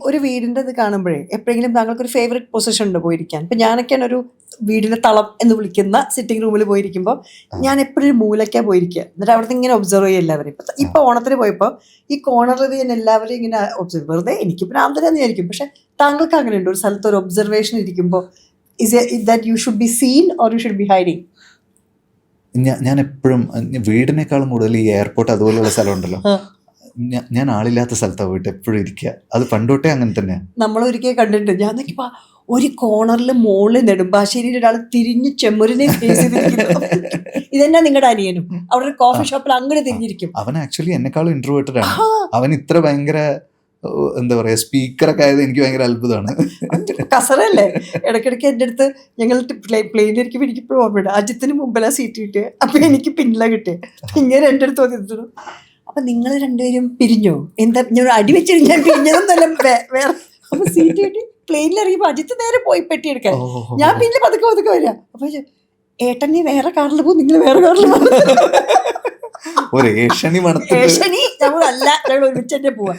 ഒരു വീടിൻ്റെ ഇത് കാണുമ്പോഴേ എപ്പോഴെങ്കിലും താങ്കൾക്കൊരു ഫേവറേറ്റ് പൊസിഷൻ ഉണ്ട് പോയിരിക്കാൻ? ഇപ്പം ഞാനൊക്കെയാണ് ഒരു വീടിൻ്റെ തളം എന്ന് വിളിക്കുന്ന സിറ്റിംഗ് റൂമിൽ പോയിരിക്കുമ്പോൾ ഞാൻ എപ്പോഴും ഒരു മൂലയ്ക്കാണ് പോയിരിക്കുക. എന്നിട്ട് അവിടുത്തെ ഇങ്ങനെ ഒബ്സർവ് ചെയ്യും എല്ലാവരും. ഇപ്പം ഓണത്തിന് പോയപ്പോൾ ഈ കോർണറിൽ ഞാൻ എല്ലാവരും ഇങ്ങനെ ഒബ്സർവ്, വെറുതെ എനിക്ക് ഭ്രാന്തരെന്ന് വിചാരിക്കും. പക്ഷെ താങ്കൾക്ക് അങ്ങനെയുണ്ട് ഒരു സ്ഥലത്ത് ഒരു ഒബ്സർവേഷൻ ഇരിക്കുമ്പോൾ, is that you should be seen or you should be hiding? ഞാൻ എപ്പോഴും വീടിനേക്കാളും കൂടുതൽ ഈ എയർപോർട്ട് അതുപോലെയുള്ള സ്ഥലമുണ്ടല്ലോ, ഞാൻ ആളില്ലാത്ത സ്ഥലത്താണ് പോയിട്ട് എപ്പോഴും ഇരിക്കുക. അത് പണ്ടോട്ടേ അങ്ങനെ തന്നെയാണ്. നമ്മളൊരിക്കൽ കണ്ടിട്ടുണ്ട്, ഞാൻ നോക്കിയപ്പോൾ ഒരു കോർണറിൽ മുകളിൽ നെടുമ്പാശ്ശേരിയിൽ ഒരാൾ തിരിഞ്ഞ് ചെമ്മരിനെ ഫേസ് ചെയ്തിരിക്കുന്നു. ഇതെന്നാ നിങ്ങളുടെ അനിയനും അവിടെ ഒരു കോഫി ഷോപ്പിൽ അങ്ങനെ തിരിഞ്ഞിരിക്കും. അവൻ ആക്ച്വലി എന്നെക്കാളും ഇൻട്രോവേർട്ടഡ് ആണ്. അവൻ ഇത്ര ഭയങ്കര എന്താ പറയാ സ്പീക്കറൊക്കെ ആയത് എനിക്ക് ഭയങ്കര അത്ഭുതമാണ്. കസറല്ലേ ഇടയ്ക്കിടയ്ക്ക് എൻ്റെ അടുത്ത് ഞങ്ങൾ പ്ലെയിനിലിരിക്കുമ്പോൾ എനിക്ക് ഇപ്പോഴും ഓർമ്മയുണ്ട്, അജിത്തിന് മുമ്പിലാണ് സീറ്റ് കിട്ടിയത്, അപ്പം എനിക്ക് പിന്നിലാണ് കിട്ടിയത്. ഇങ്ങനെ എൻ്റെ അടുത്ത് വന്നിരുന്നു. അപ്പം നിങ്ങൾ രണ്ടുപേരും പിരിഞ്ഞോ? എന്താ ഞാൻ അടി വെച്ചിട്ട് ഞാൻ പിരിഞ്ഞതെന്നല്ല, വേറെ. അപ്പം സീറ്റ് കിട്ടി പ്ലെയിനിലിറങ്ങിയപ്പോൾ അജിത്ത് നേരെ പോയി പെട്ടി എടുക്കാൻ, ഞാൻ പിന്നെ പതുക്കെ വരിക. അപ്പം ഏട്ടനെ വേറെ കാറിൽ പോകും, നിങ്ങൾ വേറെ കാറിൽ പോകും. ഒരു ഏഷണി ഏഷണി ഞങ്ങളല്ല, ഞങ്ങൾ ഒരുമിച്ച് തന്നെ പോവാ.